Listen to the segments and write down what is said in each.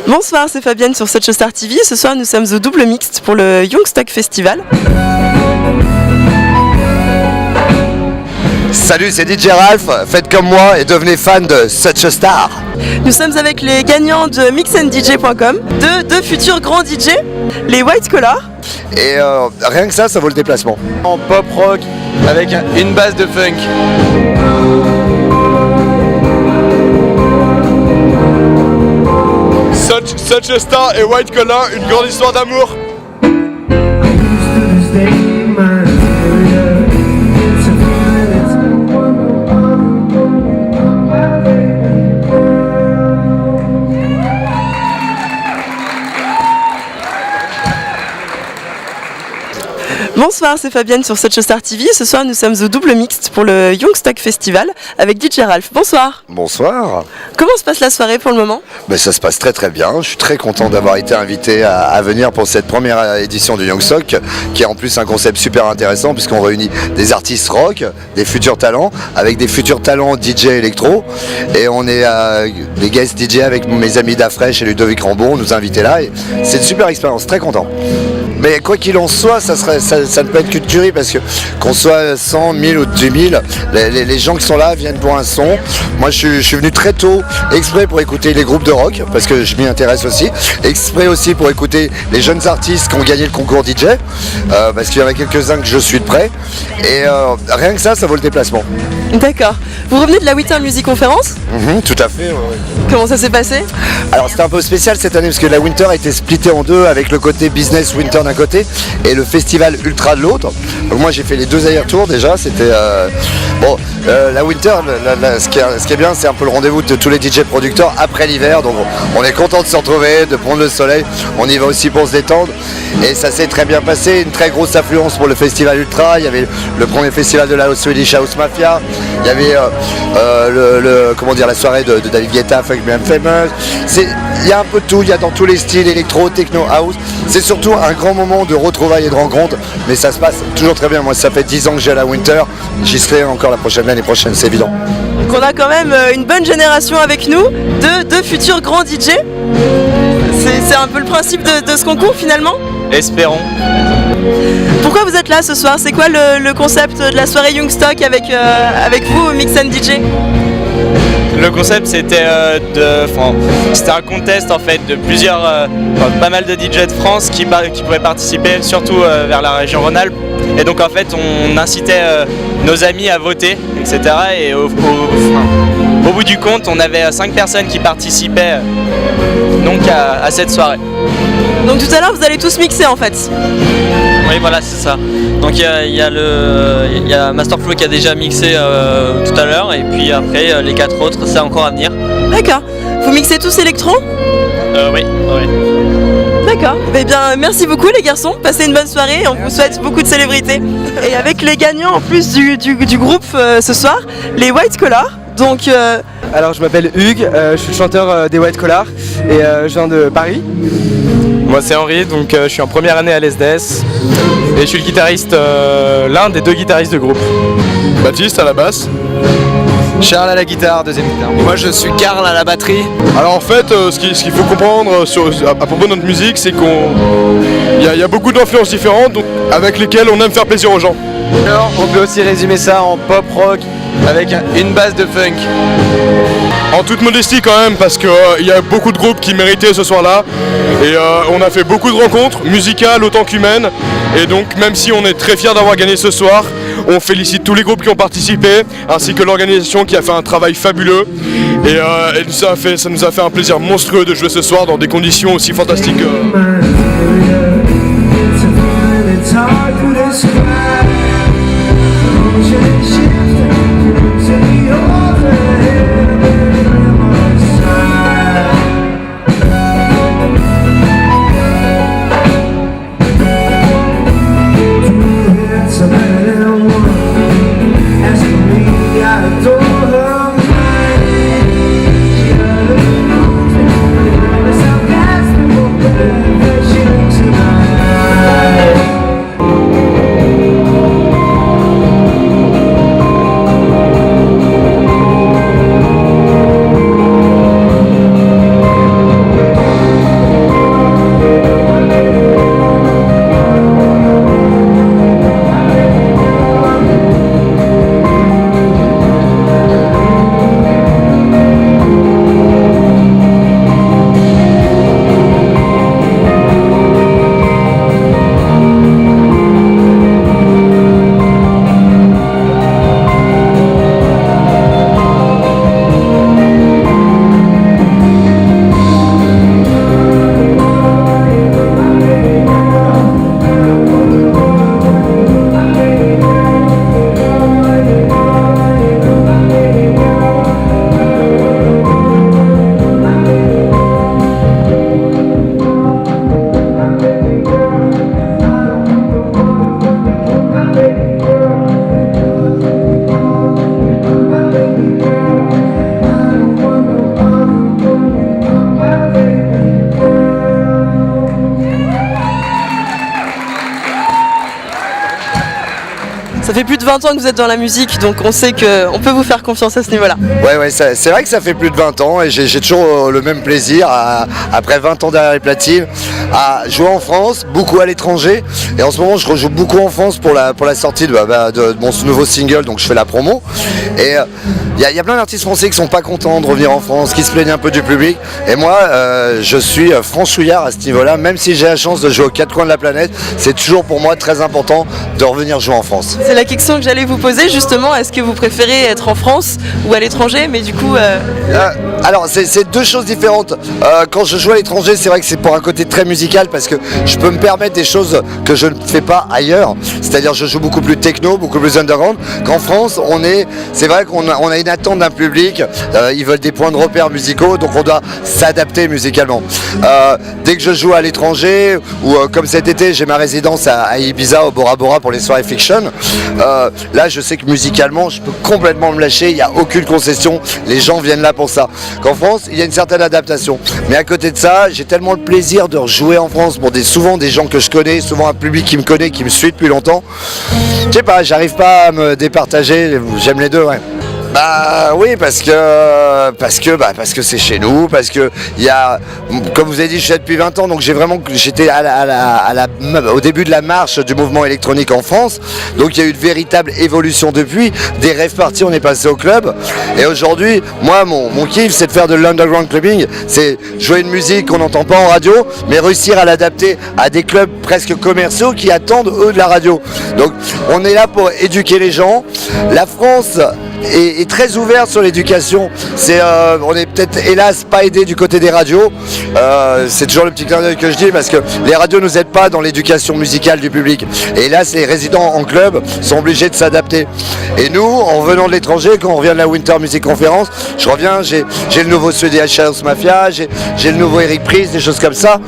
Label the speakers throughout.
Speaker 1: Bonsoir, c'est Fabienne sur Such a Star TV. Ce soir, nous sommes au double mixte pour le Youngstock Festival.
Speaker 2: Salut, c'est DJ Ralph, faites comme moi et devenez fan de Such a Star.
Speaker 1: Nous sommes avec les gagnants de mixanddj.com, deux futurs grands DJ, les White Collar.
Speaker 2: Et rien que ça vaut le déplacement.
Speaker 3: En pop rock avec une base de funk.
Speaker 4: Such a Star et White Collar, une grande histoire d'amour.
Speaker 1: Bonsoir, c'est Fabienne sur Such a Star TV. Ce soir, nous sommes au double mixte pour le Youngstock Festival avec DJ Ralph. Bonsoir.
Speaker 2: Bonsoir.
Speaker 1: Comment se passe la soirée pour le moment ?
Speaker 2: Ça se passe très très bien. Je suis très content d'avoir été invité à venir pour cette première édition du Youngstock, qui est en plus un concept super intéressant puisqu'on réunit des artistes rock, des futurs talents, avec des futurs talents DJ électro. Et on est des guest DJ avec mes amis d'Afresh et Ludovic Rambo. On nous a invités là et c'est une super expérience, très content. Mais quoi qu'il en soit, ça ne peut être qu'une tuerie parce que qu'on soit 100, 1000 ou 10 000, les gens qui sont là viennent pour un son. Moi je suis venu très tôt, exprès pour écouter les groupes de rock, parce que je m'y intéresse aussi, exprès aussi pour écouter les jeunes artistes qui ont gagné le concours DJ, parce qu'il y en a quelques-uns que je suis de près, et rien que ça vaut le déplacement.
Speaker 1: D'accord. Vous revenez de la Winter Music Conference ?
Speaker 2: Tout à fait. Ouais.
Speaker 1: Comment ça s'est passé ?
Speaker 2: Alors c'était un peu spécial cette année parce que la Winter a été splittée en deux avec le côté business Winter d'un côté et le festival Ultra de l'autre. Donc moi j'ai fait les deux allers-retours déjà, c'était la Winter, ce qui est bien, c'est un peu le rendez-vous de tous les DJ producteurs après l'hiver, donc on est content de se retrouver, de prendre le soleil, on y va aussi pour se détendre et ça s'est très bien passé, une très grosse affluence pour le festival Ultra. Il y avait le premier festival de la Swedish House Mafia, il y avait la soirée de David Guetta, Funk Me I'm Famous. Il y a un peu de tout, il y a dans tous les styles, électro, techno, house. C'est surtout un grand moment de retrouvailles et de rencontres, mais ça se passe toujours très bien. Moi ça fait 10 ans que j'ai à la Winter, j'y serai encore l'année prochaine, c'est évident.
Speaker 1: Donc on a quand même une bonne génération avec nous, deux futurs grands DJ. C'est un peu le principe de ce concours finalement.
Speaker 3: Espérons.
Speaker 1: Pourquoi vous êtes là ce soir ? C'est quoi le concept de la soirée Youngstock avec vous, Mix and DJ ?
Speaker 3: Le concept c'était un contest en fait de pas mal de DJ de France qui pouvaient participer, surtout vers la région Rhône-Alpes. Et donc en fait on incitait nos amis à voter, etc. Et au bout du compte on avait 5 personnes qui participaient donc à cette soirée.
Speaker 1: Donc tout à l'heure vous allez tous mixer en fait.
Speaker 3: Oui voilà c'est ça. Donc il y a Masterflow qui a déjà mixé tout à l'heure et puis après les 4 autres c'est encore à venir.
Speaker 1: D'accord. Vous mixez tous électro ?
Speaker 3: Oui.
Speaker 1: D'accord. Eh bien merci beaucoup les garçons, passez une bonne soirée et on vous souhaite beaucoup de célébrité. Et avec les gagnants en plus du groupe ce soir, les White Collar. Donc
Speaker 5: Alors je m'appelle Hugues, je suis le chanteur des White Collar et je viens de Paris.
Speaker 6: Moi c'est Henri, donc je suis en première année à l'ESDS et je suis le guitariste, l'un des 2 guitaristes de groupe.
Speaker 4: Baptiste à la basse.
Speaker 5: Charles à la guitare, deuxième guitare.
Speaker 3: Moi je suis Karl à la batterie.
Speaker 4: Alors en fait, ce qu'il faut comprendre à propos de notre musique, c'est qu'il y a beaucoup d'influences différentes avec lesquelles on aime faire plaisir aux gens.
Speaker 5: Alors on peut aussi résumer ça en pop rock avec une base de funk.
Speaker 4: En toute modestie quand même, parce qu'il y a beaucoup de groupes qui méritaient ce soir-là. Et on a fait beaucoup de rencontres, musicales autant qu'humaines. Et donc même si on est très fiers d'avoir gagné ce soir, on félicite tous les groupes qui ont participé, ainsi que l'organisation qui a fait un travail fabuleux. Et ça nous a fait un plaisir monstrueux de jouer ce soir dans des conditions aussi fantastiques.
Speaker 1: fait plus de 20 ans que vous êtes dans la musique, donc on sait qu'on peut vous faire confiance à ce niveau-là.
Speaker 2: Ouais, c'est vrai que ça fait plus de 20 ans et j'ai toujours le même plaisir, après 20 ans derrière les platines, à jouer en France, beaucoup à l'étranger. Et en ce moment, je rejoue beaucoup en France pour la sortie de mon nouveau single, donc je fais la promo. Et il y a plein d'artistes français qui sont pas contents de revenir en France, qui se plaignent un peu du public. Et moi, je suis franchouillard à ce niveau-là, même si j'ai la chance de jouer aux quatre coins de la planète, c'est toujours pour moi très important de revenir jouer en France.
Speaker 1: C'est la question que j'allais vous poser justement, est-ce que vous préférez être en France ou à l'étranger? Mais du coup...
Speaker 2: Alors c'est deux choses différentes. Quand je joue à l'étranger, c'est vrai que c'est pour un côté très musical parce que je peux me permettre des choses que je ne fais pas ailleurs. C'est-à-dire je joue beaucoup plus techno, beaucoup plus underground. Qu'en France, c'est vrai qu'on a une attente d'un public. Ils veulent des points de repère musicaux, donc on doit s'adapter musicalement. Dès que je joue à l'étranger, ou comme cet été, j'ai ma résidence à Ibiza, au Bora Bora pour les soirées fiction. Là, je sais que musicalement, je peux complètement me lâcher. Il n'y a aucune concession. Les gens viennent là pour ça. Qu'en France, il y a une certaine adaptation. Mais à côté de ça, j'ai tellement le plaisir de rejouer en France pour souvent des gens que je connais, souvent un public qui me connaît, qui me suit depuis longtemps. Je sais pas, j'arrive pas à me départager. J'aime les deux, ouais. Bah oui, parce que c'est chez nous, parce que comme vous avez dit, je suis là depuis 20 ans, donc j'étais au début de la marche du mouvement électronique en France, donc il y a eu une véritable évolution depuis. Des rave parties, on est passé au club, et aujourd'hui, moi, mon kiff, c'est de faire de l'underground clubbing, c'est jouer une musique qu'on n'entend pas en radio, mais réussir à l'adapter à des clubs presque commerciaux qui attendent eux de la radio. Donc on est là pour éduquer les gens. La France est très ouverte sur l'éducation. On est peut-être hélas pas aidé du côté des radios. C'est toujours le petit clin d'œil que je dis parce que les radios nous aident pas dans l'éducation musicale du public. Et hélas, les résidents en club sont obligés de s'adapter. Et nous, en venant de l'étranger, quand on revient de la Winter Music Conference, je reviens, j'ai le nouveau Swedish House Mafia, j'ai le nouveau Eric Priest, des choses comme ça.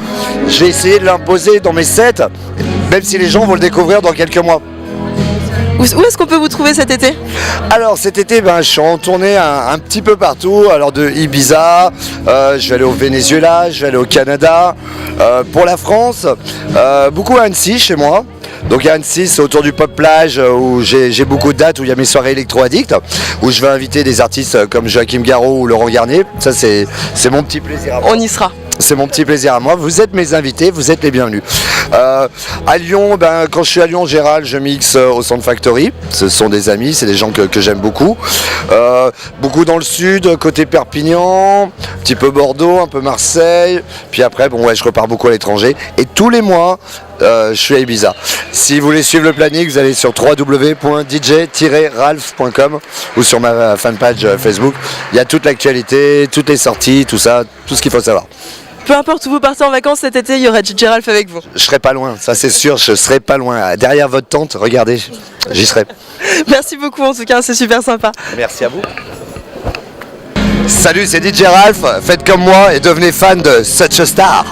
Speaker 2: J'ai essayé de l'imposer dans mes sets, même si les gens vont le découvrir dans quelques mois.
Speaker 1: Où est-ce qu'on peut vous trouver cet été?
Speaker 2: Alors cet été, je suis en tournée un petit peu partout. Alors de Ibiza, je vais aller au Venezuela, je vais aller au Canada. Pour la France, beaucoup à Annecy chez moi. Donc à Annecy, c'est autour du Pop Plage où j'ai beaucoup de dates, où il y a mes soirées électro-addicts, où je vais inviter des artistes comme Joachim Garraud ou Laurent Garnier. Ça c'est mon petit plaisir à moi.
Speaker 1: On y sera.
Speaker 2: C'est mon petit plaisir à moi. Vous êtes mes invités, vous êtes les bienvenus. À Lyon, quand je suis à Lyon, Gérald, je mixe au Sound Factory. Ce sont des amis, c'est des gens que j'aime beaucoup. Beaucoup dans le sud, côté Perpignan, un petit peu Bordeaux, un peu Marseille. Puis après, je repars beaucoup à l'étranger. Et tous les mois, je suis à Ibiza. Si vous voulez suivre le planning, vous allez sur www.dj-ralph.com ou sur ma fanpage Facebook. Il y a toute l'actualité, toutes les sorties, tout ça, tout ce qu'il faut savoir.
Speaker 1: Peu importe où vous partez en vacances cet été, il y aura DJ Ralph avec vous.
Speaker 2: Je serai pas loin, ça c'est sûr, je serai pas loin. Derrière votre tente, regardez, j'y serai.
Speaker 1: Merci beaucoup en tout cas, c'est super sympa.
Speaker 2: Merci à vous. Salut, c'est DJ Ralph, faites comme moi et devenez fan de Such a Star.